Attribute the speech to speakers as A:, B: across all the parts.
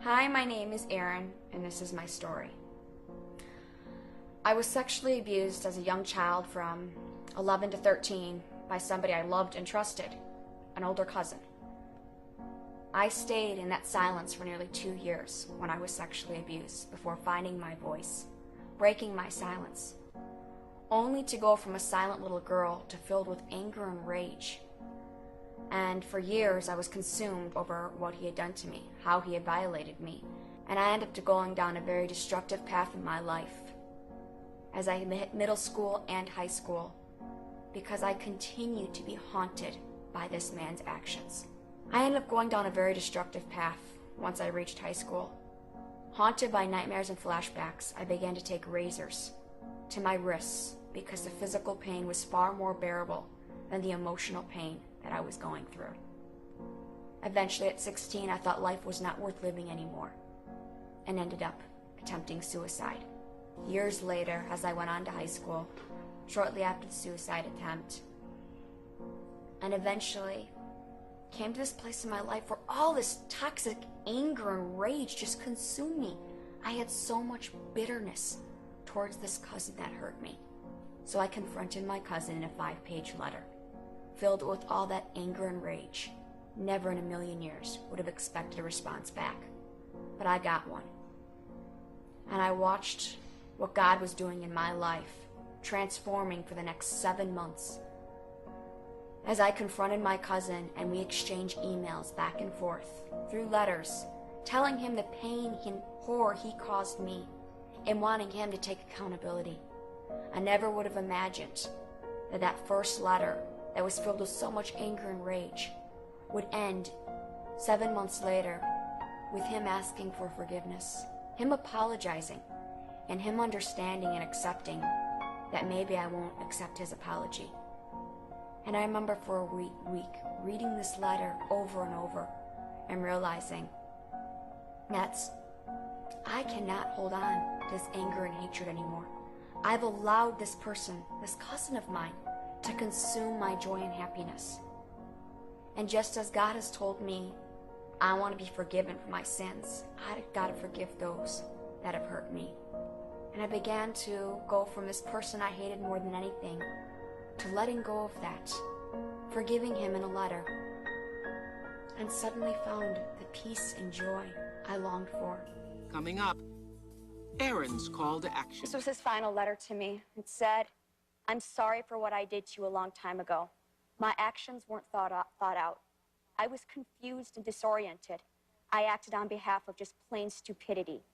A: Hi, my name is Erin, and this is my story. I was sexually abused as a young child from 11 to 13 by somebody I loved and trusted, an older cousin. I stayed in that silence for nearly 2 years when I was sexually abused before finding my voice, breaking my silence, only to go from a silent little girl to filled with anger and rage. And for years I was consumed over what he had done to me, how he had violated me, and I ended up going down a very destructive path in my life as I hit middle school and high school, because I continued to be haunted by this man's actions. I ended up going down a very destructive path once I reached high school. Haunted by nightmares and flashbacks, I began to take razors to my wrists because the physical pain was far more bearable than the emotional pain that I was going through. Eventually at 16, I thought life was not worth living anymore and ended up attempting suicide. Years later, as I went on to high school, shortly after the suicide attempt, and eventually came to this place in my life where all this toxic anger and rage just consumed me. I had so much bitterness towards this cousin that hurt me. So I confronted my cousin in a 5-page letter, filled with all that anger and rage. Never in a million years would have expected a response back, but I got one. And I watched what God was doing in my life, transforming for the next 7 months. As I confronted my cousin and we exchanged emails back and forth through letters, telling him the pain and horror he caused me and wanting him to take accountability. I never would have imagined that that first letter that was filled with so much anger and rage would end 7 months later with him asking for forgiveness, him apologizing, and him understanding and accepting that maybe I won't accept his apology. And I remember for a week reading this letter over and over and realizing that I cannot hold on to this anger and hatred anymore. I've allowed this person, this cousin of mine, to consume my joy and happiness. And just as God has told me I want to be forgiven for my sins, I've got to forgive those that have hurt me. And I began to go from this person I hated more than anything to letting go of that, forgiving him in a letter, and suddenly found the peace and joy I longed for.
B: Coming up, Erin's call to action.
C: This was his final letter to me. It said, "I'm sorry for what I did to you a long time ago. My actions weren't thought out. I was confused and disoriented. I acted on behalf of just plain stupidity.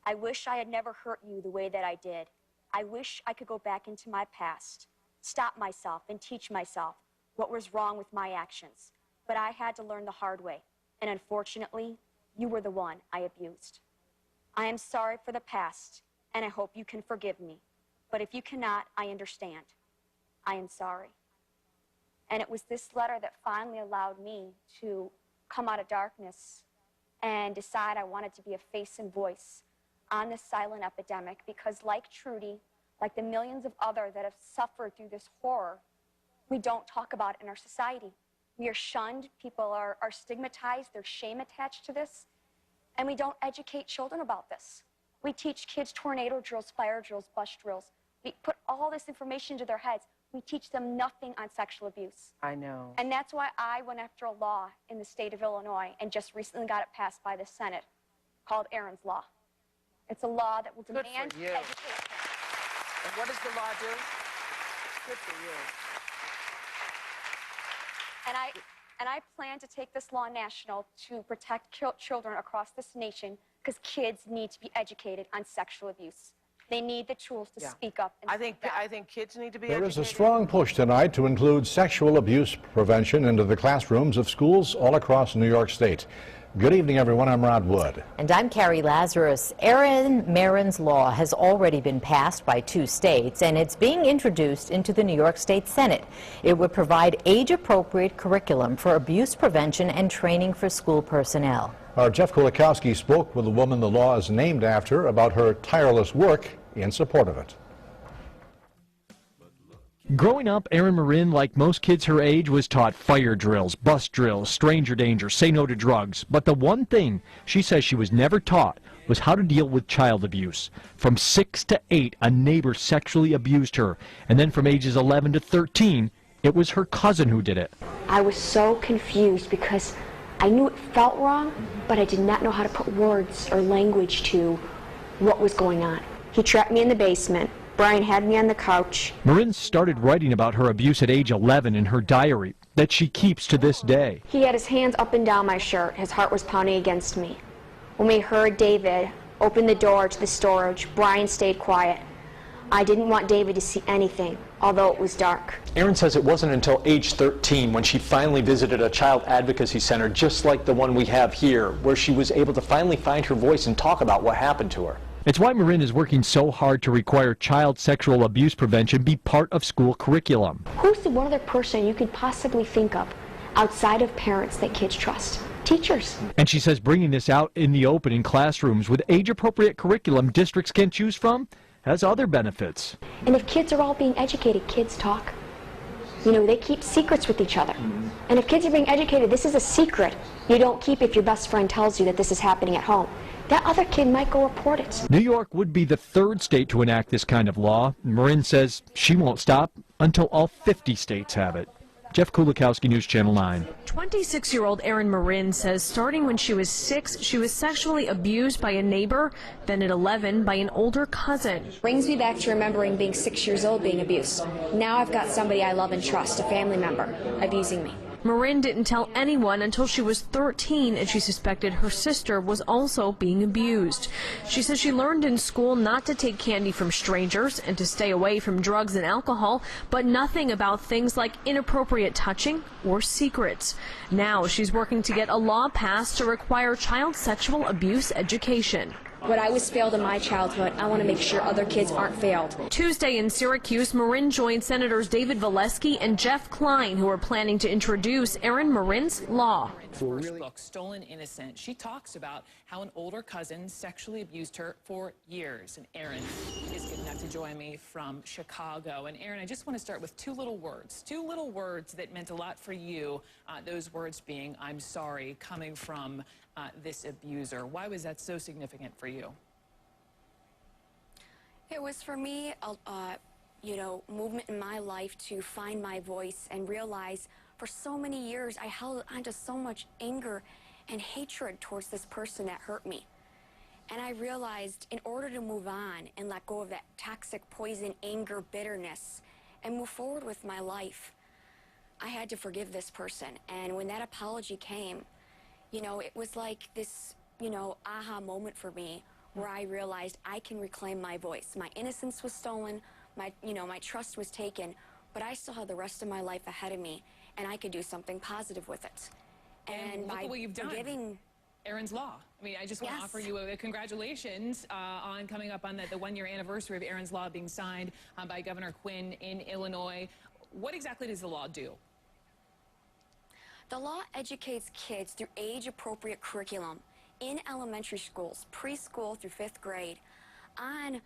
C: I wish I had never hurt you the way that I did. I wish I could go back into my past, stop myself and teach myself what was wrong with my actions. But I had to learn the hard way. And unfortunately, you were the one I abused. I am sorry for the past, and I hope you can forgive me. But if you cannot, I understand. I am sorry." And it was this letter that finally allowed me to come out of darkness and decide I wanted to be a face and voice on this silent epidemic, because like Trudy, like the millions of others that have suffered through this horror, we don't talk about it in our society. We are shunned, people are stigmatized, there's shame attached to this, and we don't educate children about this. We teach kids tornado drills, fire drills, bus drills. We put all this information into their heads. We teach them nothing on sexual abuse.
D: I know.
C: And that's why I went after a law in the state of Illinois and just recently got it passed by the Senate called Erin's Law. It's a law that will demand education.
D: And what does the law do? Good for you.
C: And I plan to take this law national to protect children across this nation, because kids need to be educated on sexual abuse. They need the tools to speak up. And
D: I think kids need to be
E: There
D: educated.
E: is a strong push tonight to include sexual abuse prevention into the classrooms of schools all across New York State. Good evening, everyone. I'm Rod Wood.
F: And I'm Carrie Lazarus. Erin Merryn's law has already been passed by 2 states, and it's being introduced into the New York State Senate. It would provide age-appropriate curriculum for abuse prevention and training for school personnel.
E: Our Jeff Kulikowski spoke with the woman the law is named after about her tireless work in support of it.
G: Growing up, Erin Merryn, like most kids her age, was taught fire drills, bus drills, stranger danger, say no to drugs. But the one thing she says she was never taught was how to deal with child abuse. From 6 to 8, a neighbor sexually abused her. And then from ages 11 to 13, it was her cousin who did it.
C: I was so confused because I knew it felt wrong, but I did not know how to put words or language to what was going on. He trapped me in the basement. Brian had me on the couch.
G: Merryn started writing about her abuse at age 11 in her diary that she keeps to this day.
C: He had his hands up and down my shirt. His heart was pounding against me. When we heard David open the door to the storage, Brian stayed quiet. I didn't want David to see anything, although it was dark.
H: Erin says it wasn't until age 13 when she finally visited a child advocacy center just like the one we have here, where she was able to finally find her voice and talk about what happened to her.
G: It's why Merryn is working so hard to require child sexual abuse prevention be part of school curriculum.
C: Who's the one other person you could possibly think of outside of parents that kids trust? Teachers.
G: And she says bringing this out in the open in classrooms with age-appropriate curriculum districts can choose from has other benefits.
C: And if kids are all being educated, kids talk. You know, they keep secrets with each other. And if kids are being educated, this is a secret you don't keep if your best friend tells you that this is happening at home. That other kid might go report it.
G: New York would be the third state to enact this kind of law. Merryn says she won't stop until all 50 states have it. Jeff Kulikowski, News Channel 9.
I: 26-year-old Erin Merryn says starting when she was 6, she was sexually abused by a neighbor, then at 11 by an older cousin.
A: Brings me back to remembering being 6 years old being abused. Now I've got somebody I love and trust, a family member, abusing me.
I: Merryn didn't tell anyone until she was 13, and she suspected her sister was also being abused. She says she learned in school not to take candy from strangers and to stay away from drugs and alcohol, but nothing about things like inappropriate touching or secrets. Now she's working to get a law passed to require child sexual abuse education.
A: What I was failed in my childhood, I want to make sure other kids aren't failed.
I: Tuesday in Syracuse, Merryn joined Senators David Valesky and Jeff Klein, who are planning to introduce Erin Merryn's law.
J: First book, Stolen Innocence, she talks about how an older cousin sexually abused her for years. And Erin is good enough to join me from Chicago. And Erin, I just want to start with two little words that meant a lot for you. Those words being, I'm sorry, coming from this abuser. Why was that so significant for you?
C: It was for me, movement in my life to find my voice and realize for so many years I held on to so much anger and hatred towards this person that hurt me. And I realized in order to move on and let go of that toxic poison, anger, bitterness, and move forward with my life, I had to forgive this person. And when that apology came, it was like this, aha moment for me where I realized I can reclaim my voice. My innocence was stolen, my trust was taken, but I still have the rest of my life ahead of me, and I could do something positive with it.
J: And look at what you've done. Erin's Law. I mean, I just want to offer you a congratulations on coming up on the one-year anniversary of Erin's Law being signed by Governor Quinn in Illinois. What exactly does the law do?
C: The law educates kids through age-appropriate curriculum in elementary schools, preschool through 5th grade, on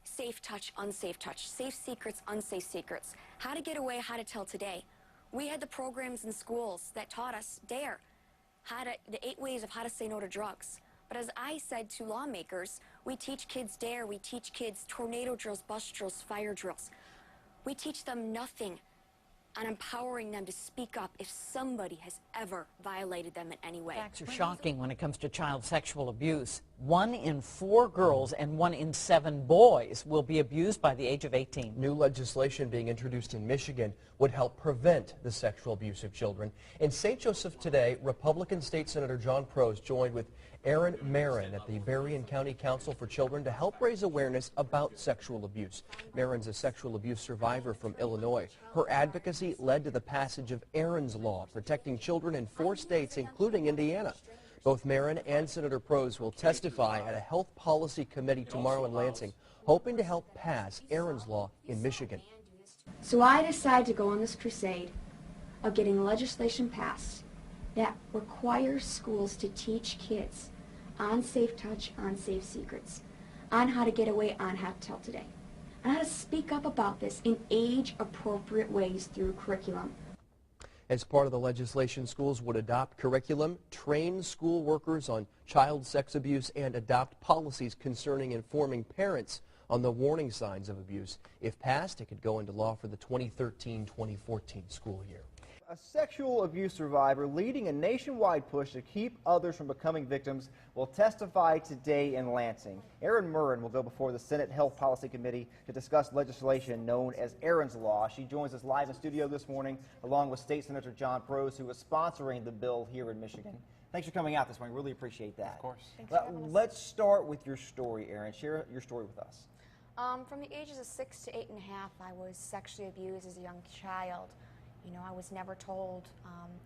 C: safe touch, unsafe touch, safe secrets, unsafe secrets, how to get away, how to tell today. We had the programs in schools that taught us DARE, the 8 ways of how to say no to drugs. But as I said to lawmakers, we teach kids DARE, we teach kids tornado drills, bus drills, fire drills. We teach them nothing on empowering them to speak up if somebody has ever violated them in any way.
K: Facts are shocking when it comes to child sexual abuse. 1 in 4 girls and 1 in 7 boys will be abused by the age of 18.
L: New legislation being introduced in Michigan would help prevent the sexual abuse of children. In St. Joseph today, Republican State Senator John Prose joined with Erin Merryn at the Berrien County Council for Children to help raise awareness about sexual abuse. Merryn's a sexual abuse survivor from Illinois. Her advocacy led to the passage of Erin's Law, protecting children in 4 states, including Indiana. Both Merryn and Senator Prose will testify at a health policy committee tomorrow in Lansing, hoping to help pass Erin's Law in Michigan.
C: So I decided to go on this crusade of getting legislation passed that requires schools to teach kids on safe touch, on safe secrets, on how to get away, on how to tell today. on how to speak up about this in age-appropriate ways through curriculum.
L: As part of the legislation, schools would adopt curriculum, train school workers on child sex abuse, and adopt policies concerning informing parents on the warning signs of abuse. If passed, it could go into law for the 2013-2014 school year.
M: A sexual abuse survivor leading a nationwide push to keep others from becoming victims will testify today in Lansing. Erin Merryn will go before the Senate Health Policy Committee to discuss legislation known as Erin's Law. She joins us live in studio this morning along with State Senator John Prose, who is sponsoring the bill here in Michigan. Thanks for coming out this morning. Really appreciate that.
A: Of course.
M: Let's start with your story, Erin. Share your story with us.
A: From the ages of 6 to 8.5, I was sexually abused as a young child. You know, I was never told,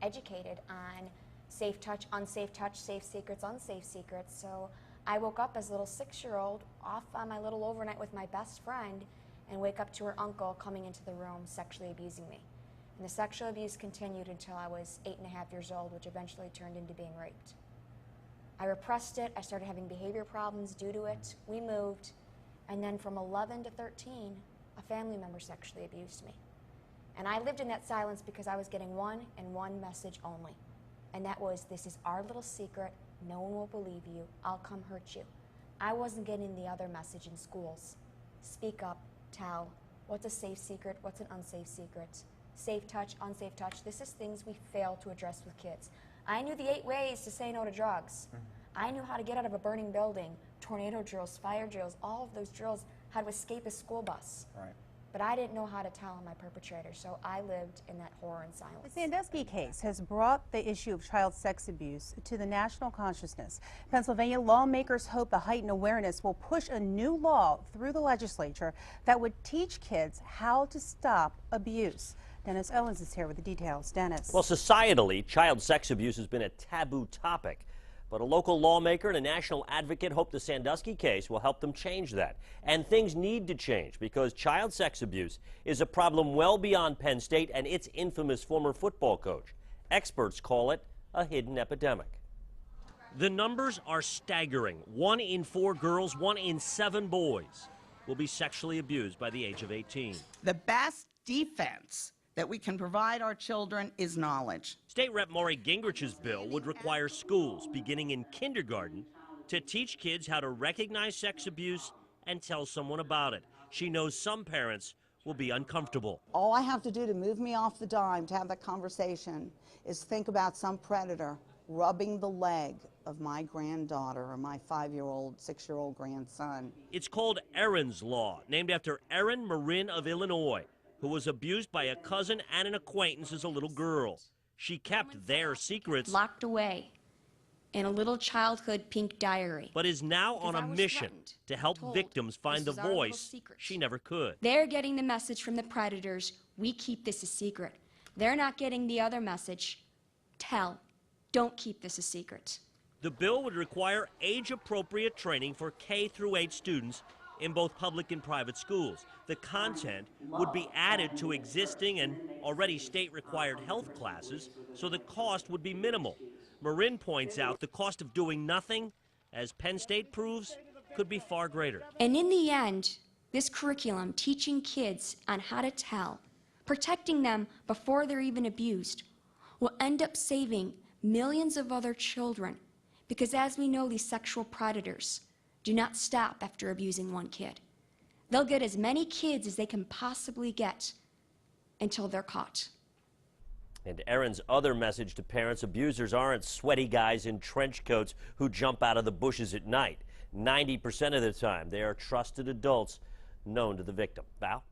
A: educated on safe touch, unsafe touch, safe secrets, unsafe secrets. So I woke up as a little 6-year-old off on my little overnight with my best friend and wake up to her uncle coming into the room sexually abusing me. And the sexual abuse continued until I was 8.5 years old, which eventually turned into being raped. I repressed it. I started having behavior problems due to it. We moved. And then from 11 to 13, a family member sexually abused me. And I lived in that silence because I was getting one message only. And that was, this is our little secret. No one will believe you. I'll come hurt you. I wasn't getting the other message in schools. Speak up, tell. What's a safe secret? What's an unsafe secret? Safe touch, unsafe touch. This is things we fail to address with kids. I knew the 8 ways to say no to drugs. I knew how to get out of a burning building, tornado drills, fire drills, all of those drills, how to escape a school bus.
M: Right.
A: But I didn't know how to tell on my perpetrator, so I lived in that horror and silence.
N: The Sandusky case has brought the issue of child sex abuse to the national consciousness. Pennsylvania lawmakers hope the heightened awareness will push a new law through the legislature that would teach kids how to stop abuse. Dennis Owens is here with the details. Dennis.
O: Well, societally, child sex abuse has been a taboo topic. But a local lawmaker and a national advocate hope the Sandusky case will help them change that. And things need to change because child sex abuse is a problem well beyond Penn State and its infamous former football coach. Experts call it a hidden epidemic. The numbers are staggering. 1 in 4 girls, 1 in 7 boys will be sexually abused by the age of 18.
P: The best defense that we can provide our children is knowledge.
O: State Rep Maury Gingrich's bill would require schools, beginning in kindergarten, to teach kids how to recognize sex abuse and tell someone about it. She knows some parents will be uncomfortable.
Q: All I have to do to move me off the dime to have that conversation is think about some predator rubbing the leg of my granddaughter or my 5-year-old, 6-year-old grandson.
O: It's called Erin's Law, named after Erin Merryn of Illinois, who was abused by a cousin and an acquaintance as a little girl. She kept their secrets
C: Locked away in a little childhood pink diary.
O: but is now on a mission to help victims find the voice she never could.
C: They're getting the message from the predators. We keep this a secret. They're not getting the other message. Tell. Don't keep this a secret.
O: The bill would require age-appropriate training for K-8 students in both public and private schools. The content would be added to existing and already state-required health classes, so the cost would be minimal. Merryn points out the cost of doing nothing, as Penn State proves, could be far greater.
C: And in the end, this curriculum teaching kids on how to tell, protecting them before they're even abused, will end up saving millions of other children. Because as we know, these sexual predators do not stop after abusing one kid. They'll get as many kids as they can possibly get until they're caught.
O: And Erin's other message to parents: abusers aren't sweaty guys in trench coats who jump out of the bushes at night. 90% of the time, they are trusted adults known to the victim. Val?